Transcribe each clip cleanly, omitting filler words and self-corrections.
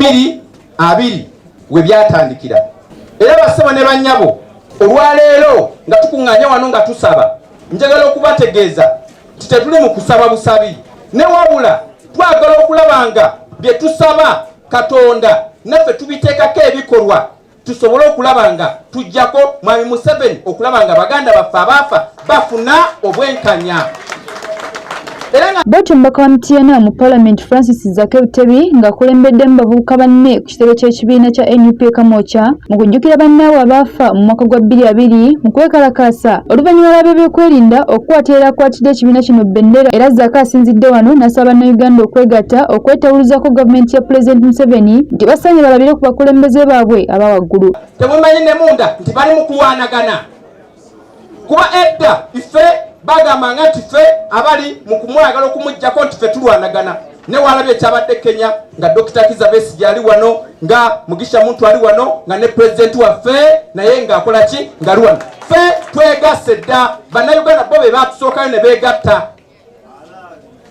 2020 we byatandikira. Era bassebo ne bannyabo olwaleero nga tukuŋŋaanya wano nga tusaba njagala okubategeeza nti tetuli mu kusaba busabi ne wabula twagala okulaba nga bye tusaba Katonda naffe tubiteekako ebikolwa tusobole okulaba nga tujjako Mwami Museveni okulaba nga baganda baffe abaafa bafuna obwenkanya. Bw'atyo omubaka wa MTN mu Parliament Francis Zaake ng'akulembeddemu bavubuka banne ku kitebe ky'ekibiina kya NUP Kamwokya mu kujjukira bannaabwe abaafa mu mwaka gwa 2020 mu kwekalakaasa oluvannyuma lw'ab'ebyokwerinda okukwatira akwatidde ekibiina kino bendera. Era Zaake asinzidde wano n'asaba Bannayuganda okwegatta okwetawulizako gavumenti ya Pulezidenti Museveni nti basaanye balabire ku bakulembeze baabwe aba waggulu. Temumanyi ne munda nti bali mu kulwanagana kuba edda ife bagamba nga nti ffe abali mu kumwagala okumuggyako nti ffe tulwanagana. Ne walabye ekyabadde Kenya nga Dr. Kizza Besigye ali wano nga Mugisha Muntu ali wano nga ne pulezidenti waffe naye ng'akola ki nga ali wano. Ffe twegasse dda, Bannayuganda bo be baatusookayo ne beegatta.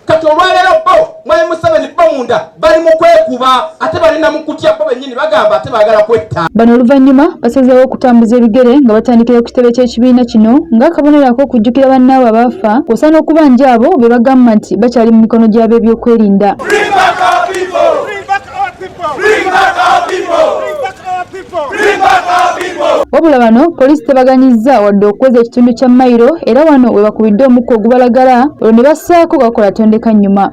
Kati olwaleero bo Mwami Museveni bo munda bali mu kwekuba ate balina mu kutya bo bennyini bagamba ate baagala kwetta. Bano oluvannyuma basazeewo okutambuza ebigere nga batandikira ku kitebe ky'ekibiina kino ng'akabonerako okujjukira bannaabwe abaafa kw'osaana okubanja abo be bagamba nti bakyali mu mikono gy'ab'ebyokwerinda. Wabula bano poliisi tebaganyizza wadde okuweza ekitundu kya mayiro era wano we bakubidde omukka ogubalagala olwo ne bassaako gakola tondeka nnyuma.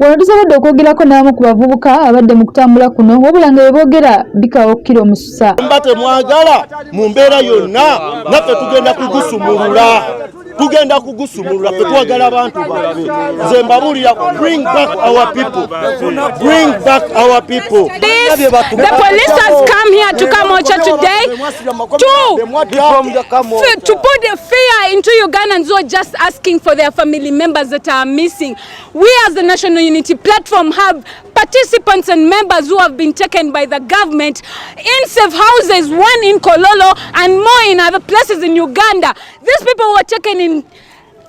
Wano tusobodde okwogerako n'abamu ku bavubuka abadde mu kutambula kuno wabula nga beboogera bikaawa okukira omususa. Mba temwagala mu mbeera yonna naffe tugenda kugusumulula. Ffe twagala abantu baffe. Nze mbabuulira bring back our people. The police has come here to Kamwokya today to put the fear into Ugandans who are just asking for their family members that are missing. We as the National Unity Platform have participants and members who have been taken by the government in safe houses, one in Kololo and more in other places in Uganda. These people were taken in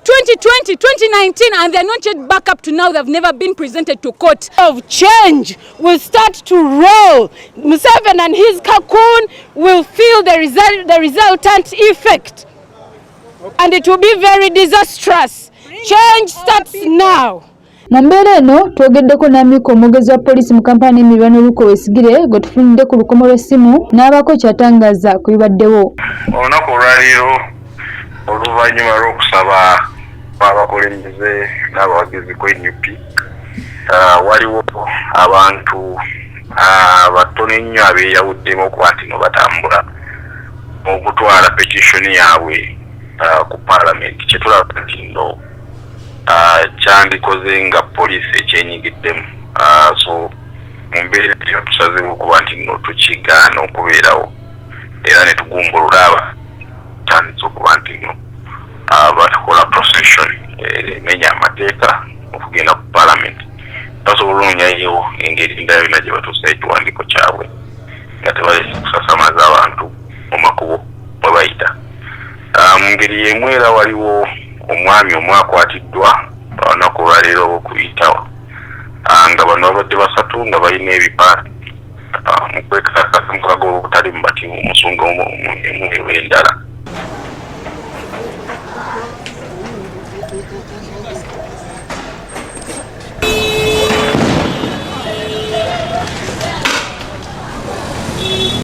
2020, 2019, and they're not yet back up to now. They've never been presented to court. Of change will start to roll. Museveni and his cocoon will feel the resultant effect, and it will be very disastrous. Change starts now. Mu mbeera eno twogeddeko n'amyuka omwogezi wa poliisi mu kampala n'emiriraano Luko Wesigire gwe tufunidde ku lukomo lw'essimu n'abaako ky'atangaza ku bibaddewo. Olunaku olwaleero oluvannyuma lw'okusaba kw'abakulembeze n'abawagizi ku NUP waliwo abantu batono ennyo abeeyawuddemu okuba nti no batambula okutwala petitioni yaabwe ku Parliament kyetulaba nti no kyandikoze nga poliisi ekyenyigiddemu. So mu mbeera eyo tusazeewo okuba nti no tukigaana okubeerawo era ne tugumbulula tandise okuba nti no batukola procession emenya amateeka okugenda ku Parliament basobola olunyayo engeri endala yonna gye batuusa ekiwandiiko kyabwe nga tebalese kusasamaza abantu mu makubo mwe bayita. Mu ngeri y'emu era waliwo omwami omwakwatiddwa olunaku olwaleero olw'okuyitawo nga bano babadde basatu nga balina ebipaati mu kwekalakaasa mu kago obutali mu bati mu nsonga emu endala.